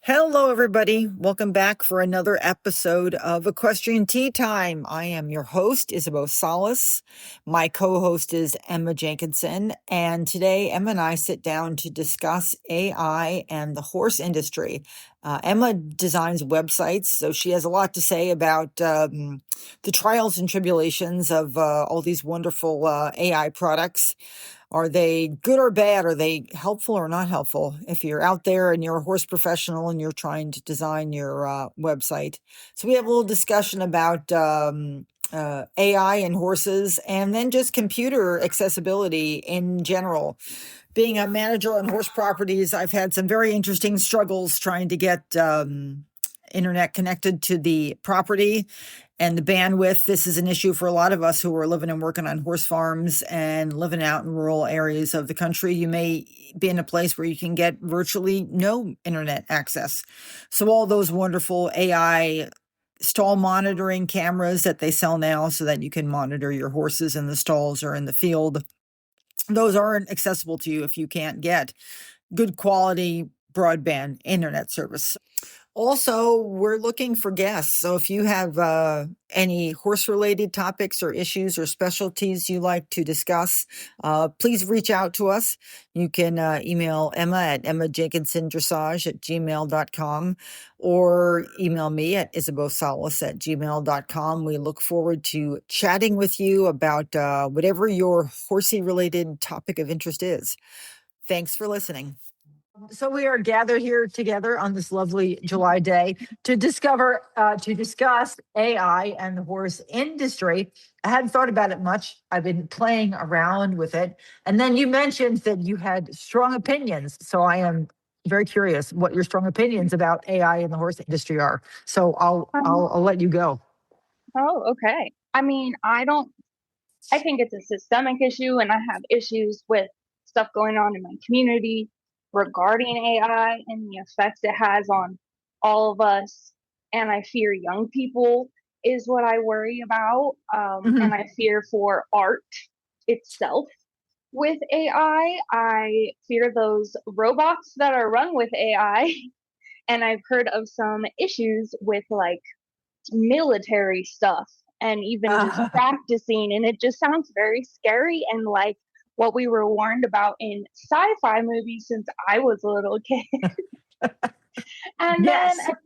Hello, everybody. Welcome back for another episode of Equestrian Tea Time. I am your host, Isabeau Salas. My co-host is Emma Jenkinson. And today, Emma and I sit down to discuss AI and the horse industry. Emma designs websites, so she has a lot to say about the trials and tribulations of all these wonderful AI products. Are they good or bad? Are they helpful or not helpful? If you're out there and you're a horse professional and you're trying to design your website. So we have a little discussion about AI and horses, and then just computer accessibility in general. Being a manager on horse properties, I've had some very interesting struggles trying to get internet connected to the property and the bandwidth. This is an issue for a lot of us who are living and working on horse farms and living out in rural areas of the country. You may be in a place where you can get virtually no internet access. So all those wonderful AI stall monitoring cameras that they sell now so that you can monitor your horses in the stalls or in the field, those aren't accessible to you if you can't get good quality broadband internet service. Also, we're looking for guests. So if you have any horse-related topics or issues or specialties you like to discuss, please reach out to us. You can email Emma at emmajenkinsondressage@gmail.com or email me at isabeausalas@gmail.com. We look forward to chatting with you about whatever your horsey-related topic of interest is. Thanks for listening. So we are gathered here together on this lovely July day to discuss AI and the horse industry. I hadn't thought about it much. I've been playing around with it. And then you mentioned that you had strong opinions. So I am very curious what your strong opinions about AI and the horse industry are. So I'll let you go. Oh, okay. I mean, I think it's a systemic issue, and I have issues with stuff going on in my community regarding AI and the effects it has on all of us. And I fear young people is what I worry about. And I fear for art itself with AI. I fear those robots that are run with AI. And I've heard of some issues with like military stuff and even just practicing, and it just sounds very scary and like what we were warned about in sci-fi movies since I was a little kid. And Yes. then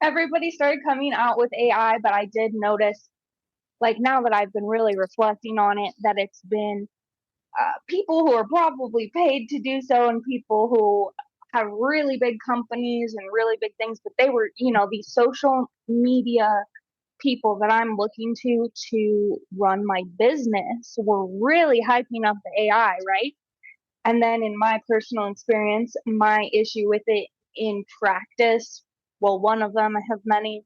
everybody started coming out with AI, but I did notice, like now that I've been really reflecting on it, that it's been people who are probably paid to do so and people who have really big companies and really big things, but they were, these social media people that I'm looking to run my business were really hyping up the AI, right? And then in my personal experience, my issue with it in practice, well, one of them, I have many,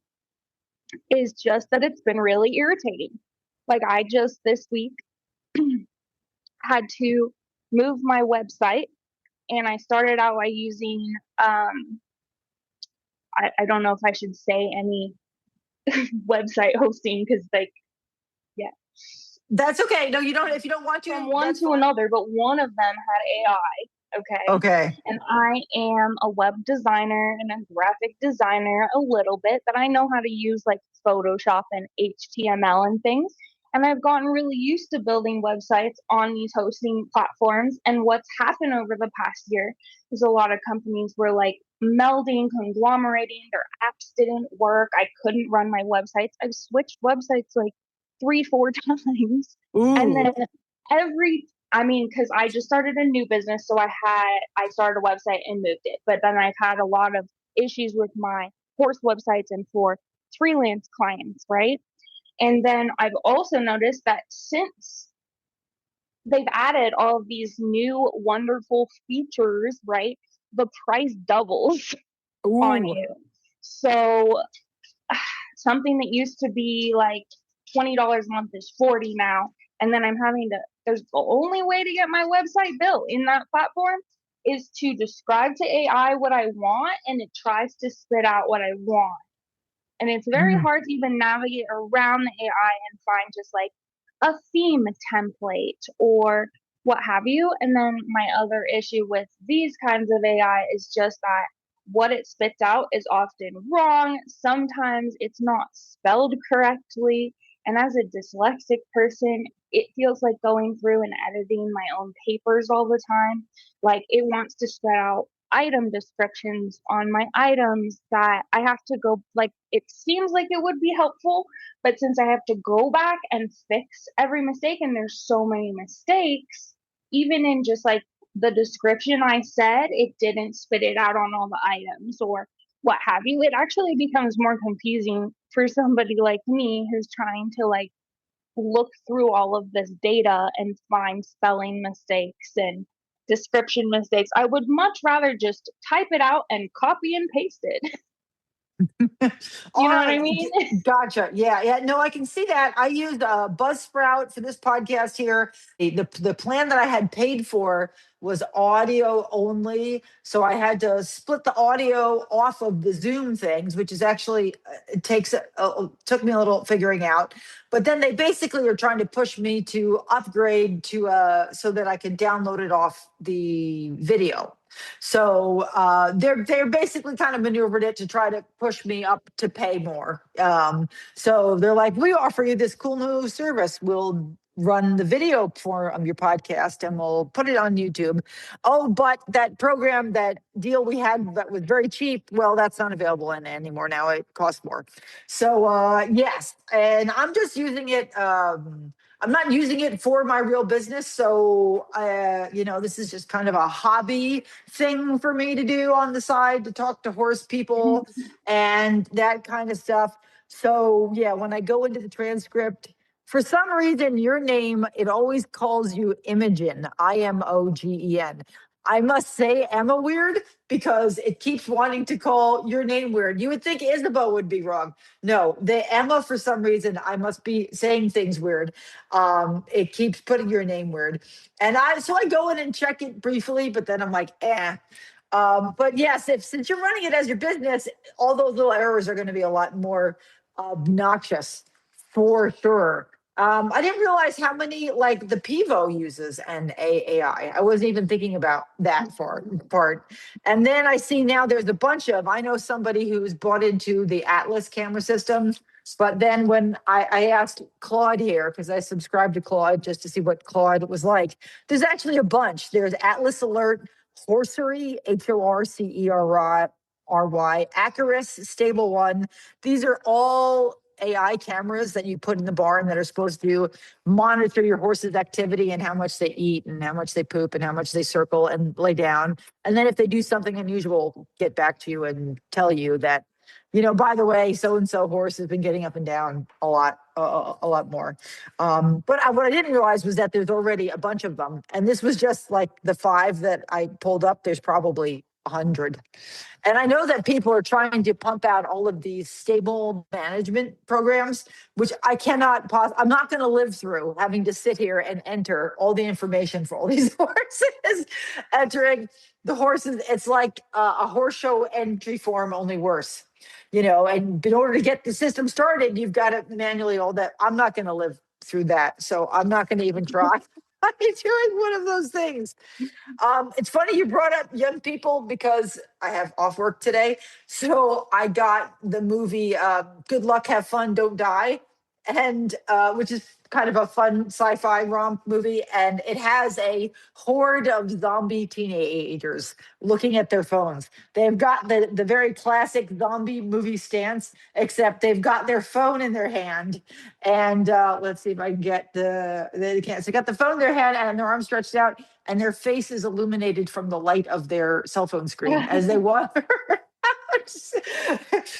is just that it's been really irritating. Like I just this week had to move my website, and I started out by using I don't know if I should say any website hosting because like yeah, That's okay. No, you don't. If you don't want to, from one that's to fine. another, but one of them had AI. Okay. Okay. And I am a web designer and a graphic designer a little bit, but I know how to use like Photoshop and HTML and things. And I've gotten really used to building websites on these hosting platforms. And what's happened over the past year is a lot of companies were like melding, conglomerating, their apps didn't work. I couldn't run my websites. I've switched websites like 3, 4 times. Ooh. And then because I just started a new business, so I started a website and moved it. But then I've had a lot of issues with my horse websites and for freelance clients, right? And then I've also noticed that since they've added all of these new wonderful features, right, the price doubles on you. So something that used to be like $20 a month is $40 now. And then there's the only way to get my website built in that platform is to describe to AI what I want, and it tries to spit out what I want. And it's very hard to even navigate around the AI and find just like a theme template or what have you. And then my other issue with these kinds of AI is just that what it spits out is often wrong. Sometimes it's not spelled correctly. And as a dyslexic person, it feels like going through and editing my own papers all the time. Like it wants to spread out item descriptions on my items that I have to go, like, it seems like it would be helpful, but since I have to go back and fix every mistake, and there's so many mistakes, even in just like the description I said, it didn't spit it out on all the items or what have you. It actually becomes more confusing for somebody like me who's trying to like look through all of this data and find spelling mistakes and description mistakes. I would much rather just type it out and copy and paste it. You All know what I right. mean? Gotcha. Yeah. Yeah. No, I can see that. I used Buzzsprout for this podcast here. The plan that I had paid for was audio only. So I had to split the audio off of the Zoom things, which is actually, it took me a little figuring out. But then they basically are trying to push me to upgrade to so that I can download it off the video. So they're basically kind of maneuvered it to try to push me up to pay more. So they're like, we offer you this cool new service. We'll run the video for your podcast and we'll put it on YouTube. Oh, but that program, that deal we had that was very cheap, well, that's not available anymore now. It costs more. So yes, and I'm just using it. I'm not using it for my real business. So, this is just kind of a hobby thing for me to do on the side to talk to horse people and that kind of stuff. So, yeah, when I go into the transcript, for some reason, your name, it always calls you Imogen, Imogen. I must say, Emma weird because it keeps wanting to call your name weird. You would think Isabeau would be wrong. No, the Emma, for some reason, I must be saying things weird. It keeps putting your name weird. So I go in and check it briefly, but then I'm like, eh. But yes, since you're running it as your business, all those little errors are going to be a lot more obnoxious for sure. I didn't realize how many like the Pivo uses an AI. I wasn't even thinking about that part. And then I see now there's a bunch of, I know somebody who's bought into the Atlas camera systems. But then when I asked Claude here, because I subscribed to Claude just to see what Claude was like, there's actually a bunch. There's Atlas Alert, Horsery, HORCERY, Acarus, Stable One. These are all AI cameras that you put in the barn that are supposed to monitor your horse's activity and how much they eat and how much they poop and how much they circle and lay down. And then if they do something unusual, get back to you and tell you that, by the way, so-and-so horse has been getting up and down a lot more. But what I didn't realize was that there's already a bunch of them. And this was just like the 5 that I pulled up. There's probably 100. And I know that people are trying to pump out all of these stable management programs, which I'm not going to live through having to sit here and enter all the information for all these horses, entering the horses. It's like a horse show entry form, only worse. And in order to get the system started, you've got to manually all that. I'm not going to live through that. So I'm not going to even try. I'm doing one of those things. It's funny you brought up young people because I have off work today. So I got the movie Good Luck, Have Fun, Don't Die, and which is kind of a fun sci-fi romp movie. And it has a horde of zombie teenagers looking at their phones. They've got the very classic zombie movie stance, except they've got their phone in their hand. And let's see if I can get they can't. So they got the phone in their hand and their arms stretched out and their face is illuminated from the light of their cell phone screen as they wander.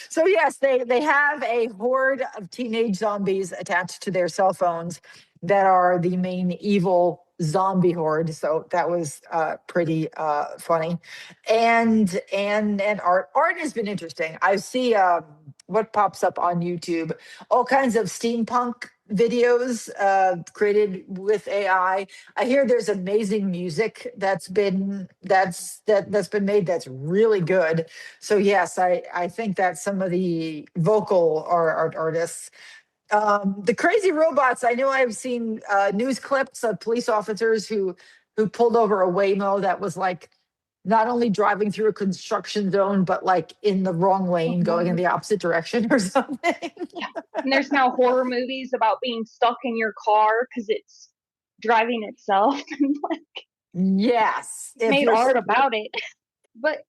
So yes, they have a horde of teenage zombies attached to their cell phones that are the main evil zombie horde. So that was pretty funny. And art has been interesting. I see what pops up on YouTube, all kinds of steampunk videos created with AI. I hear there's amazing music that's been made that's really good. So yes, I think that some of the vocal artists, the crazy robots. I know I've seen news clips of police officers who pulled over a Waymo that was like not only driving through a construction zone, but like in the wrong lane, going in Mhm. the opposite direction or something. Yeah. And there's now horror movies about being stuck in your car because it's driving itself and like Yes. If made you're, art about it. But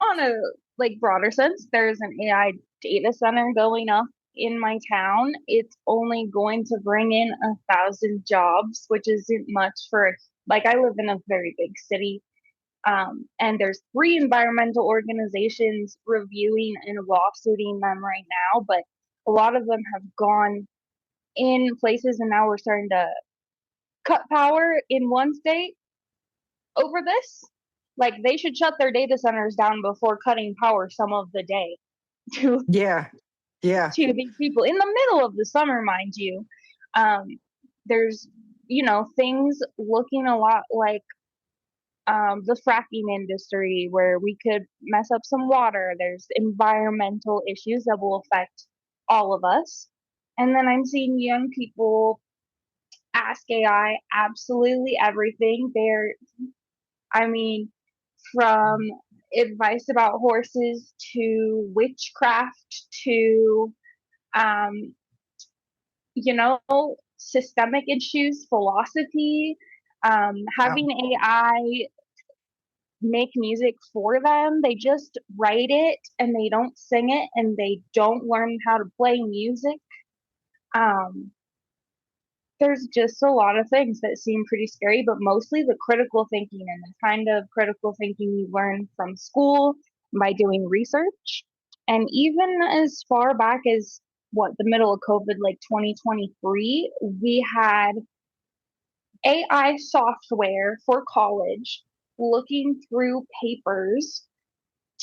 on a like broader sense, there's an AI data center going up in my town. It's only going to bring in 1,000 jobs, which isn't much for like I live in a very big city. And there's 3 environmental organizations reviewing and lawsuiting them right now, but a lot of them have gone in places, and now we're starting to cut power in one state over this. Like they should shut their data centers down before cutting power some of the day to yeah. Yeah. to these people in the middle of the summer, mind you. Um, there's things looking a lot like the fracking industry where we could mess up some water. There's environmental issues that will affect all of us. And then I'm seeing young people ask AI absolutely everything. I mean, from advice about horses to witchcraft to, um, you know, systemic issues, philosophy, Wow. having AI make music for them. They just write it and they don't sing it and they don't learn how to play music. Um, there's just a lot of things that seem pretty scary, but mostly the critical thinking and the kind of critical thinking you learn from school by doing research. And even as far back as the middle of COVID, like 2023, we had AI software for college looking through papers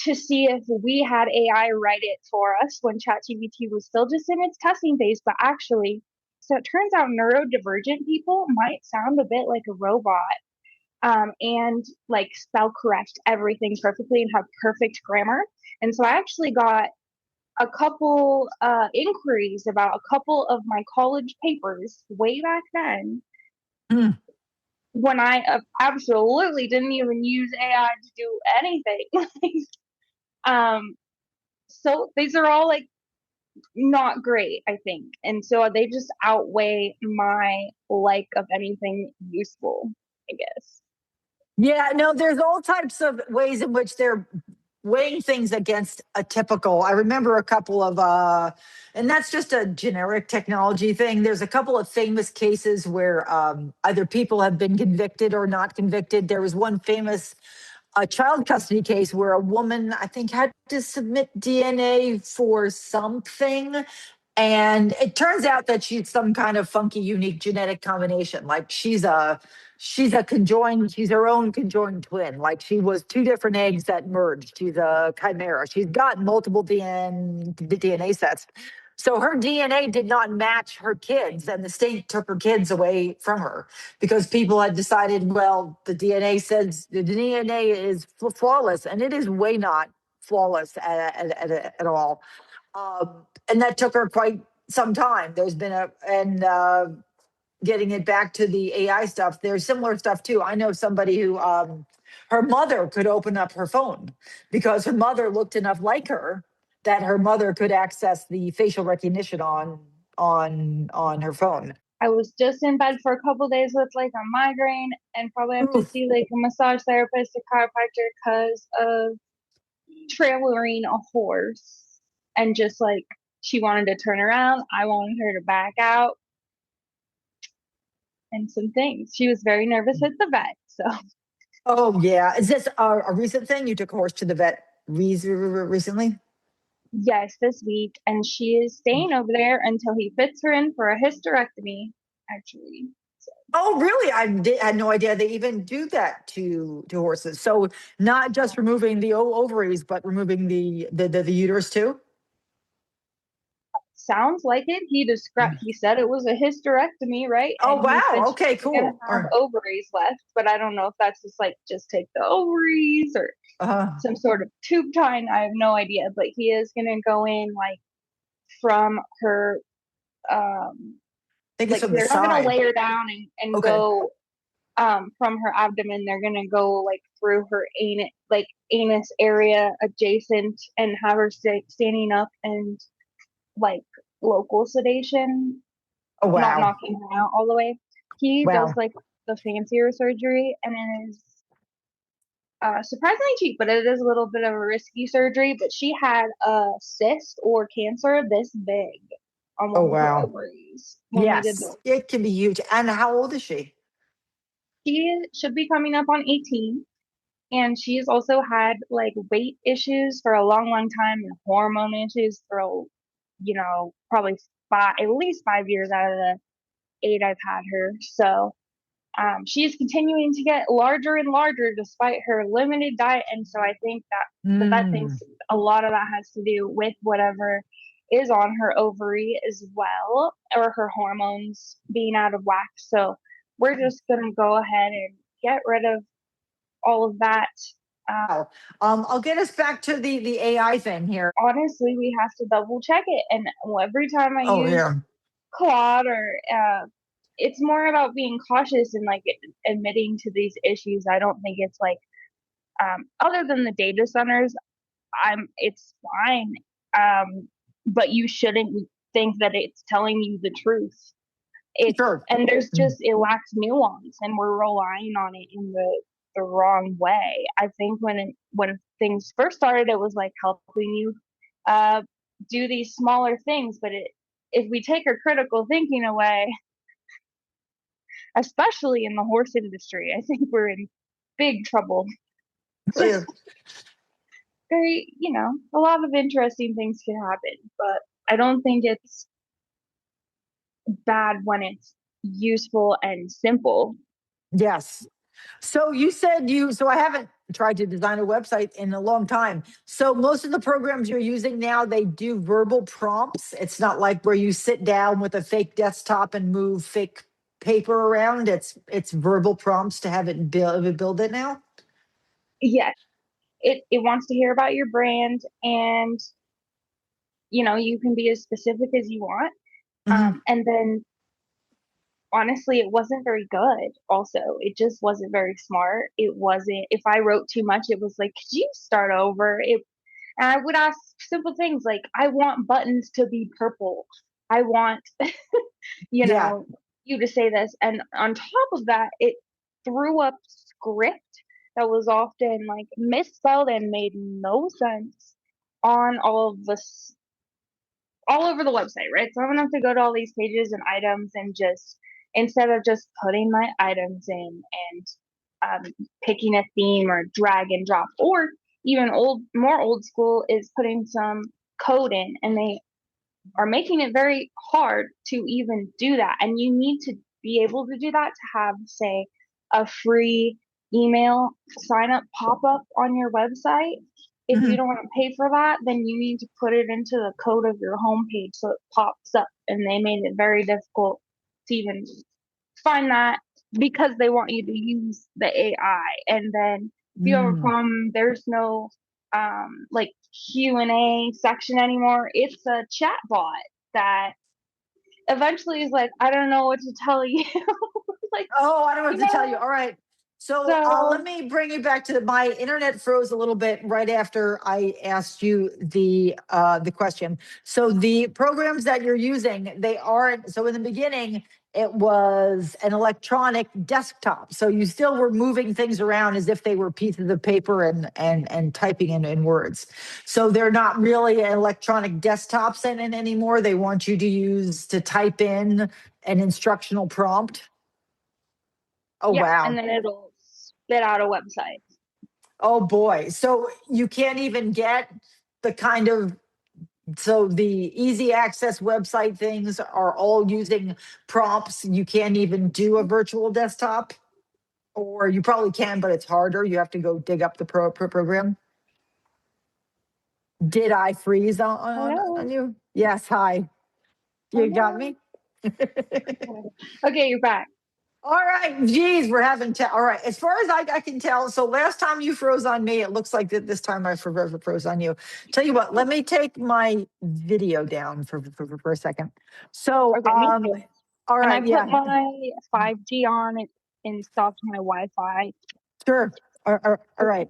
to see if we had AI write it for us when ChatGPT was still just in its testing phase. But actually, so it turns out neurodivergent people might sound a bit like a robot, and like spell correct everything perfectly and have perfect grammar. And so I actually got a couple inquiries about a couple of my college papers way back then Mm. when I absolutely didn't even use AI to do anything. um, so these are all like not great, I think. And so they just outweigh my like of anything useful, I guess. Yeah, no, there's all types of ways in which they're weighing things against a typical. I remember a couple of and that's just a generic technology thing. There's a couple of famous cases where either people have been convicted or not convicted. There was one famous child custody case where a woman, I think, had to submit DNA for something. And it turns out that she's some kind of funky, unique genetic combination. Like she's her own conjoined twin. Like she was two different eggs that merged. She's a chimera. She's got multiple DNA sets. So her DNA did not match her kids, and the state took her kids away from her because people had decided, well, the DNA says the DNA is flawless, and it is way not flawless at all. And that took her quite some time. There's been getting it back to the AI stuff. There's similar stuff too. I know somebody who, her mother could open up her phone because her mother looked enough like her that her mother could access the facial recognition on her phone. I was just in bed for a couple days with like a migraine and probably have to Oof. see like a massage therapist, a chiropractor because of trailering a horse. And just like she wanted to turn around, I wanted her to back out and some things. She was very nervous at the vet. So Oh yeah, is this a recent thing? You took a horse to the vet recently? yes, this week, and she is staying over there until he fits her in for a hysterectomy, actually. So, Oh, really? Had no idea they even do that to horses. So not just removing the ovaries, but removing the uterus too. sounds like it. He said it was a hysterectomy, right? Oh, And he said wow. Okay, she's gonna cool. have ovaries left, but I don't know if that's just take the ovaries or I some sort of tube tying. I have no idea, but he is gonna go in like from her think it's like from the they're not gonna side. lay her down and Okay. go from her abdomen. They're gonna go like through her anus, like anus area adjacent and have her standing up and like local sedation, Oh, not wow. knocking her out all the way. He does Wow. like the fancier surgery, and it is surprisingly cheap, but it is a little bit of a risky surgery. But she had a cyst or cancer this big on Oh, one of her wow. ovaries when we did Yes, the. it can be huge. And how old is she? She should be coming up on 18, and she's also had like weight issues for a long, long time and hormone issues for, probably at least 5 years out of the 8 I've had her. So she's continuing to get larger and larger despite her limited diet. And so I think that Mm. thinks a lot of that has to do with whatever is on her ovary as well, or her hormones being out of whack. So we're just going to go ahead and get rid of all of that. Wow. I'll get us back to the AI thing here. Honestly, we have to double check it. And every time I Oh, use yeah. Claude or it's more about being cautious and like admitting to these issues. I don't think it's like other than the data centers, it's fine. But you shouldn't think that it's telling you the truth. It's Sure. and there's Mm. just it lacks nuance, and we're relying on it in the wrong way. I think when things first started, it was like helping you uh, do these smaller things, but if we take our critical thinking away, especially in the horse industry, I think we're in big trouble. It's Yeah. just very, a lot of interesting things can happen, but I don't think it's bad when it's useful and simple. Yes. So you said so I haven't tried to design a website in a long time. So most of the programs you're using now, they do verbal prompts. It's not like where you sit down with a fake desktop and move fake paper around. It's verbal prompts to have it build it now. Yes, it wants to hear about your brand, and you can be as specific as you want. Mhm. And then honestly, it wasn't very good. Also, it just wasn't very smart. It wasn't. If I wrote too much, it was like, could you start over? And I would ask simple things like, I want buttons to be purple. I want, you Yeah. know, you to say this. And on top of that, it threw up script that was often like misspelled and made no sense on all over the website, right? So I'm gonna have to go to all these pages and items and just instead of just putting my items in and picking a theme or drag and drop, or even more old school is putting some code in, and they are making it very hard to even do that. And you need to be able to do that to have, say, a free email sign up pop up on your website. If you Mhm. don't want to pay for that, then you need to put it into the code of your homepage so it pops up. And they made it very difficult to even find that because they want you to use the AI. And then if you have a Mm. problem, there's no like Q&A section anymore. It's a chatbot that eventually is like, I don't know what to tell you. Like, Oh, I don't know you what to tell you. know, All right. So let so me bring you back to my internet froze a little bit right after I asked you the question. So the programs that you're using, they aren't. So in the beginning, it was an electronic desktop. So you still were moving things around as if they were pieces of paper and typing in words. So they're not really electronic desktops in anymore. They want you to use to type in an instructional prompt. Oh, yeah, wow. and then it'll spit out a website. Oh, boy. So you can't even get the kind of, so the easy access website things are all using prompts. You can't even do a virtual desktop, or you probably can, but it's harder. You have to go dig up the program. Did I freeze on Hello. you? Yes. Hi. You got Hello. me? Okay, you're back. All right, geez, we're having all right. As far as I can tell, so last time you froze on me, it looks like that this time I froze on you. Tell you what, let me take my video down for a second. So, Okay, me too. all And I right, put yeah, my 5G on it and stopped my Wi-Fi. sure. All right.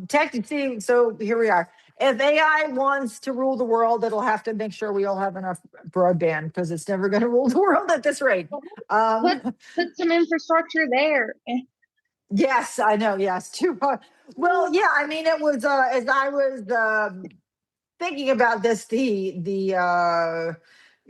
Technically, so here we are. If AI wants to rule the world, it'll have to make sure we all have enough broadband because it's never going to rule the world at this rate. Put put some infrastructure there. Yes, I know. Yes, too. Well, yeah. I mean, it was as I was thinking about this,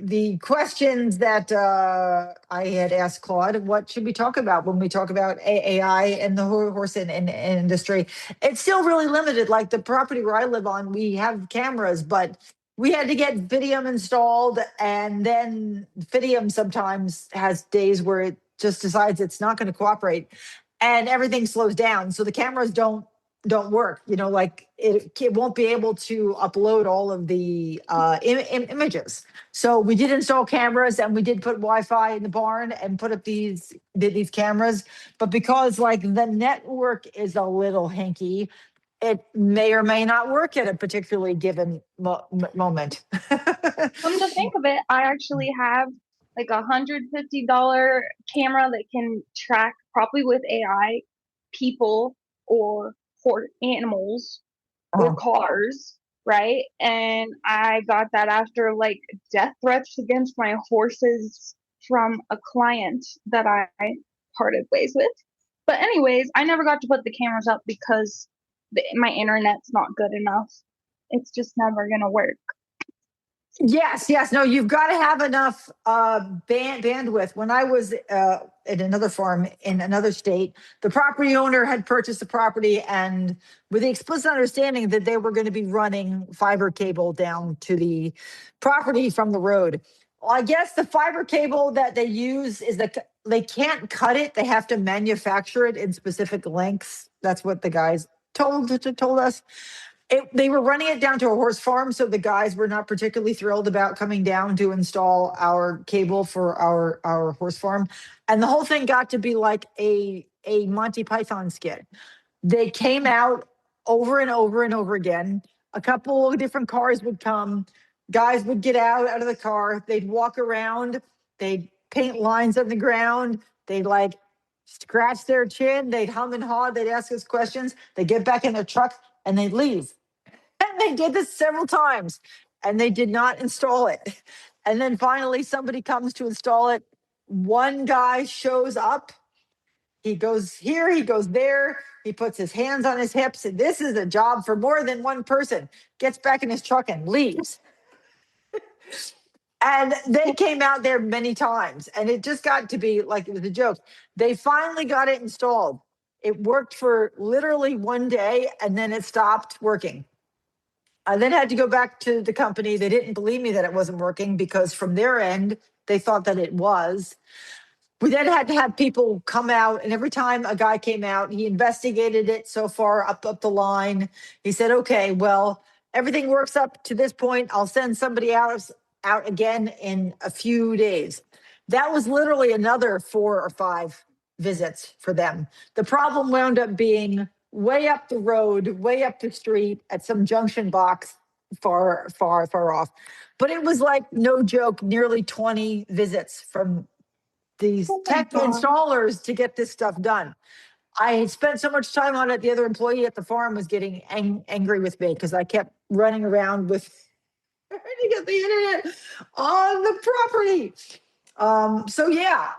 the questions that I had asked Claude, what should we talk about when we talk about AI and the horse industry? It's still really limited. Like the property where I live on, we have cameras, but we had to get Fidium installed, and then Fidium sometimes has days where it just decides it's not going to cooperate, and everything slows down. So the cameras don't work, like it won't be able to upload all of the images. So we did install cameras, and we did put Wi-Fi in the barn and put up these cameras, but because like the network is a little hinky, it may or may not work at a particularly given moment. Come to think of it, I actually have like $150 camera that can track, probably with AI, people or animals or Oh. cars, right? And I got that after like death threats against my horses from a client that I parted ways with. But anyways, I never got to put the cameras up because my internet's not good enough. It's just never gonna work. Yes. No, you've got to have enough bandwidth. When I was at another farm in another state, the property owner had purchased the property, and with the explicit understanding that they were going to be running fiber cable down to the property from the road. Well, I guess the fiber cable that they use is that they can't cut it; they have to manufacture it in specific lengths. That's what the guys told us. They were running it down to a horse farm, so the guys were not particularly thrilled about coming down to install our cable for our horse farm, and the whole thing got to be like a Monty Python skit. They came out over and over and over again. A couple of different cars would come, guys would get out of the car, they'd walk around, they'd paint lines on the ground, they'd like scratch their chin, they'd hum and haw, they'd ask us questions, they'd get back in their truck, and they'd leave. And they did this several times, and they did not install it. And then finally, somebody comes to install it. One guy shows up. He goes here, he goes there. He puts his hands on his hips. And this is a job for more than one person. Gets back in his truck and leaves. And they came out there many times, and it just got to be like it was a joke. They finally got it installed. It worked for literally one day, and then it stopped working. I then had to go back to the company. They didn't believe me that it wasn't working because from their end, they thought that it was. We then had to have people come out, and every time a guy came out, he investigated it so far up the line. He said, "Okay, well, everything works up to this point. I'll send somebody out again in a few days." That was literally another 4 or 5 visits for them. The problem wound up being way up the road, way up the street at some junction box far off. But it was like, no joke, nearly 20 visits from these Oh my tech god. installers to get this stuff done. I had spent so much time on it. The other employee at the farm was getting angry with me because I kept running around with trying to get the internet on the property. So yeah,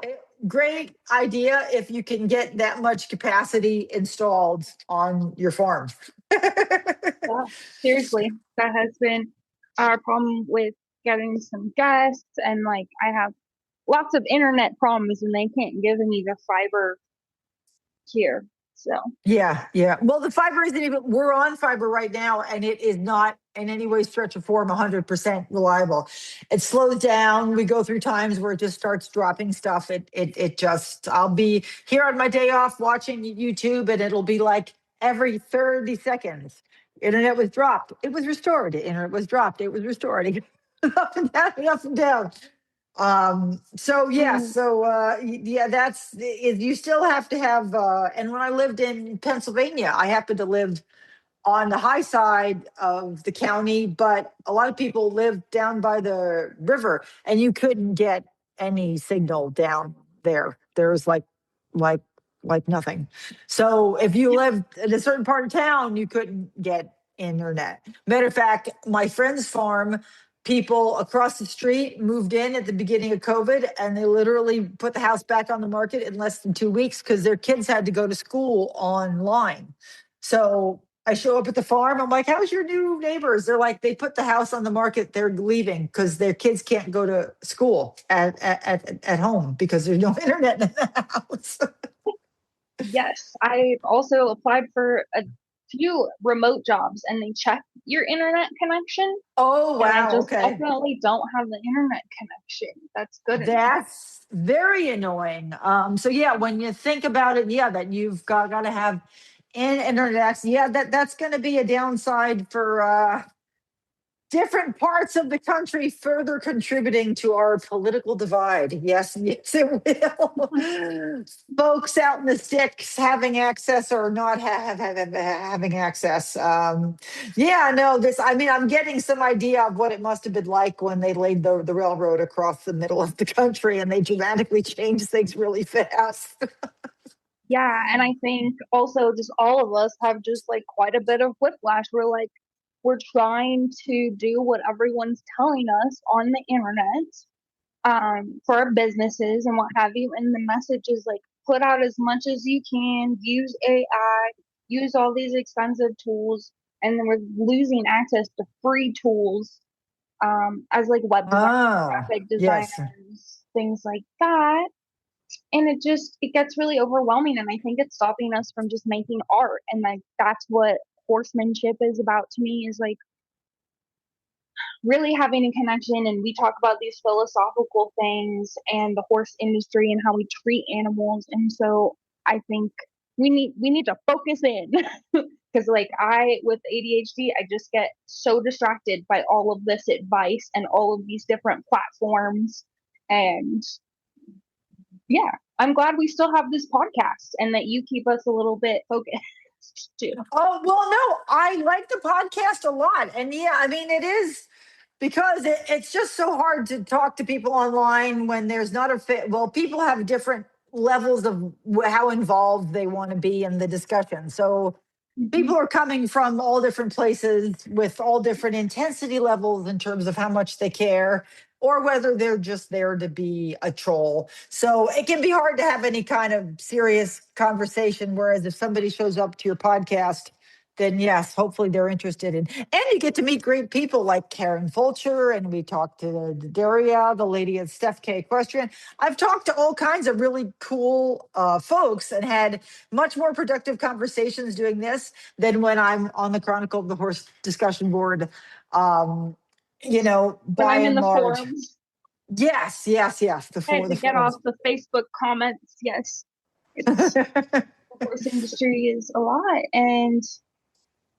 great idea if you can get that much capacity installed on your farm. Yeah, seriously, that has been our problem with getting some guests, and like I have lots of internet problems, and they can't give me the fiber here. So Yeah. Well, the fiber isn't even, we're on fiber right now, and it is not in any way, stretch of form 100% reliable. It slows down. We go through times where it just starts dropping stuff. It just, I'll be here on my day off watching YouTube, and it'll be like every 30 seconds. Internet was dropped. It was restored. Internet was dropped. It was restored. Up and down and up and down. So yeah, mm, so yeah, that's you still have to have and when I lived in Pennsylvania, I happened to live on the high side of the county, but a lot of people lived down by the river, and you couldn't get any signal down there. There was like like nothing. So if you lived in a certain part of town, you couldn't get internet. Matter of fact, my friend's farm, people across the street moved in at the beginning of COVID, and they literally put the house back on the market in less than 2 weeks because their kids had to go to school online. So I show up at the farm. I'm like, how's your new neighbors? They're like, they put the house on the market. They're leaving because their kids can't go to school at home because there's no internet in the house. Yes, I also applied for a few remote jobs and they check your internet connection. Oh, And I wow. just Okay. definitely don't have the internet connection. That's good enough. That's very annoying. So yeah, when you think about it, yeah, that you've got to have internet access. Yeah, that's going to be a downside for different parts of the country, further contributing to our political divide. Yes, yes, it will. Folks out in the sticks having access or not having access. Yeah, no, this, I mean, I'm getting some idea of what it must have been like when they laid the railroad across the middle of the country and they dramatically changed things really fast. Yeah, and I think also just all of us have just like quite a bit of whiplash. We're trying to do what everyone's telling us on the internet, for our businesses and what have you. And the message is like put out as much as you can, use AI, use all these expensive tools, and then we're losing access to free tools, as like web designers, Ah, graphic yes. designers, things like that. And it gets really overwhelming, and I think it's stopping us from just making art. And like that's what horsemanship is about to me, is like really having a connection. And we talk about these philosophical things and the horse industry and how we treat animals. And so I think we need to focus in because like I with ADHD, I just get so distracted by all of this advice and all of these different platforms. And yeah, I'm glad we still have this podcast and that you keep us a little bit focused too. Oh, well, no, I like the podcast a lot. And yeah, I mean, it is because it's just so hard to talk to people online when there's not a fit. Well, people have different levels of how involved they want to be in the discussion. So Mm-hmm. people are coming from all different places with all different intensity levels in terms of how much they care or whether they're just there to be a troll. So it can be hard to have any kind of serious conversation. Whereas if somebody shows up to your podcast, then yes, hopefully they're interested in, and you get to meet great people like Karen Fulcher, and we talked to Daria, the lady at Steph K Equestrian. I've talked to all kinds of really cool folks and had much more productive conversations doing this than when I'm on the Chronicle of the Horse discussion board. Um, When by I'm in and the large, forums, yes, yes, yes. I had The to get off forums. the Facebook comments. Yes, it's the horse industry is a lot. And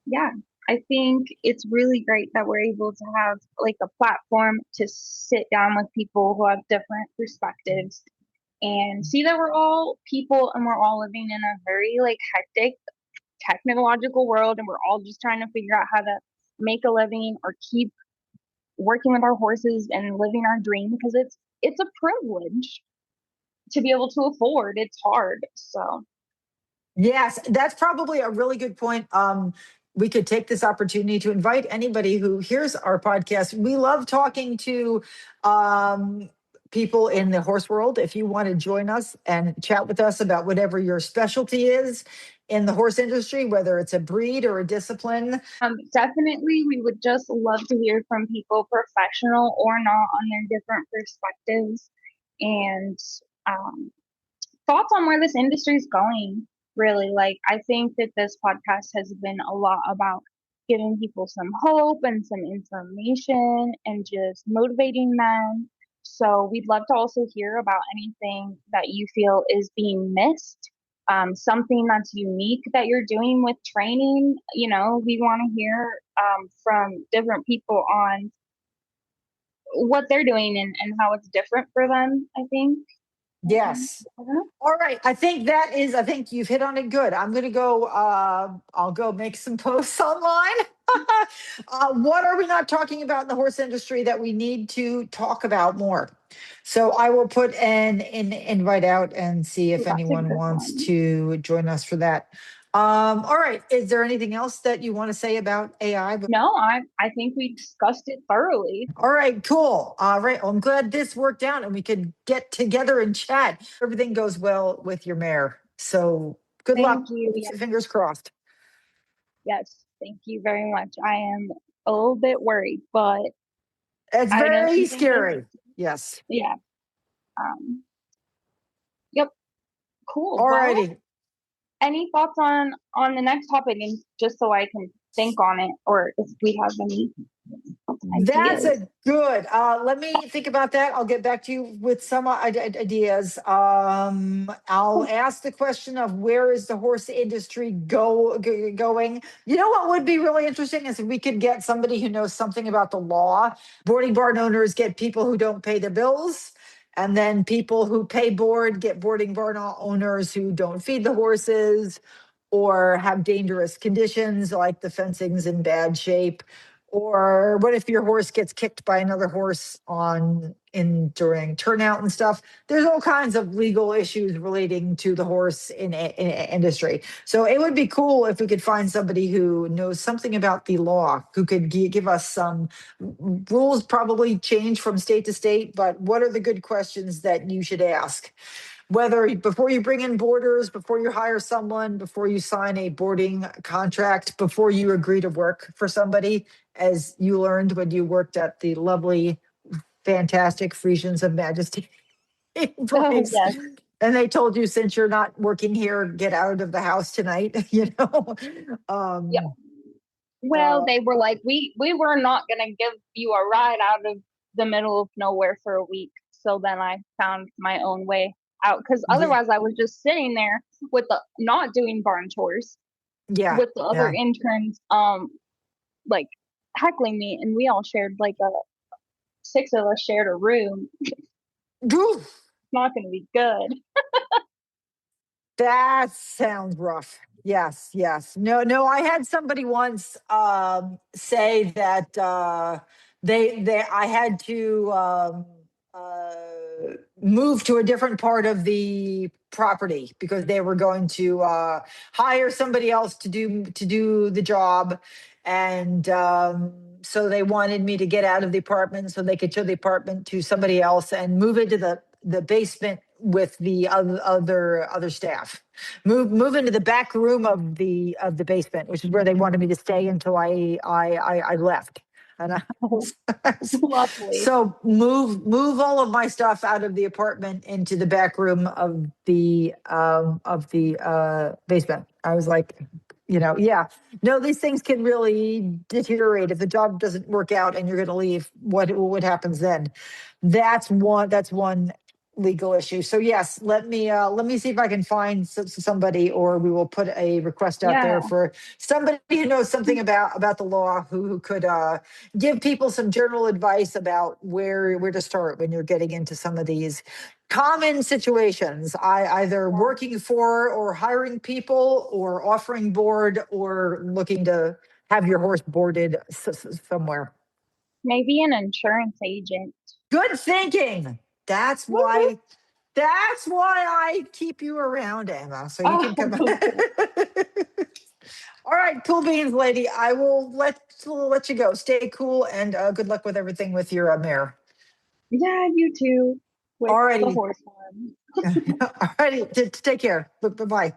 yeah, I think it's really great that we're able to have like a platform to sit down with people who have different perspectives and see that we're all people and we're all living in a very like hectic technological world, and we're all just trying to figure out how to make a living or keep working with our horses and living our dream, because it's a privilege to be able to afford. It's hard. So Yes, that's probably a really good point. We could take this opportunity to invite anybody who hears our podcast. We love talking to people in the horse world. If you want to join us and chat with us about whatever your specialty is in the horse industry, whether it's a breed or a discipline. definitely we would just love to hear from people, professional or not, on their different perspectives and um, thoughts on where this industry is going. Really, like I think that this podcast has been a lot about giving people some hope and some information and just motivating them. So we'd love to also hear about anything that you feel is being missed, something that's unique that you're doing with training. We want to hear from different people on what they're doing and how it's different for them, I think. Yes. All right. I think you've hit on it good. I'm going to go, I'll go make some posts online. What are we not talking about in the horse industry that we need to talk about more? So I will put an invite out and see if That's a anyone good wants one. to join us for that. All right. Is there anything else that you want to say about AI? No, I think we discussed it thoroughly. All right, cool. All right. Well, I'm glad this worked out and we could get together and chat. Everything goes well with your mare. So good luck. Thank you. Fingers crossed. Yes, thank you very much. I am a little bit worried, but It's I know very something good. scary. Yes. Yeah. Um, yep. Cool. All Well, righty. any thoughts on the next topic, and just so I can think on it, or if we have any That's ideas? a good. Let me think about that. I'll get back to you with some ideas. I'll ask the question of where is the horse industry going. You know what would be really interesting is if we could get somebody who knows something about the law. Boarding barn owners get people who don't pay their bills, and then people who pay board get boarding barn owners who don't feed the horses or have dangerous conditions like the fencing's in bad shape. Or what if your horse gets kicked by another horse on in during turnout and stuff? There's all kinds of legal issues relating to the horse in industry. So it would be cool if we could find somebody who knows something about the law, who could give us some rules. Probably change from state to state, but what are the good questions that you should ask? Whether before you bring in boarders, before you hire someone, before you sign a boarding contract, before you agree to work for somebody, as you learned when you worked at the lovely, fantastic Frisians of Majesty Oh place. yes. And they told you, since you're not working here, get out of the house tonight, you know? Yep. Um, Well, uh, they were like, we were not gonna give you a ride out of the middle of nowhere for a week. So then I found my own way out, because yeah, otherwise I was just sitting there with the not doing barn chores yeah, with the other yeah. interns, like heckling me, and we all shared like a six of us shared a room. It's Oof. not gonna be good. That sounds rough. Yes, yes. No, no, I had somebody once say that they I had to uh move to a different part of the property because they were going to hire somebody else to do the job. And so they wanted me to get out of the apartment so they could show the apartment to somebody else and move into the basement with the other staff. Move into the back room of the basement, which is where they wanted me to stay until I left. And Lovely. so move all of my stuff out of the apartment into the back room of the basement. I was like, yeah, no, these things can really deteriorate if the job doesn't work out and you're going to leave. What happens then? That's one legal issue. So yes, let me see if I can find somebody, or we will put a request out Yeah. there for somebody who knows something about the law, who could give people some general advice about where to start when you're getting into some of these common situations. Either Yeah. working for or hiring people or offering board or looking to have your horse boarded somewhere. Maybe an insurance agent. Good thinking. That's why that's why I keep you around, Emma, so you can come. Oh, All right, cool beans, lady. I will let you go. Stay cool and good luck with everything with your mare. yeah, you too with All the righty. horse one. All righty. Take care. Bye bye.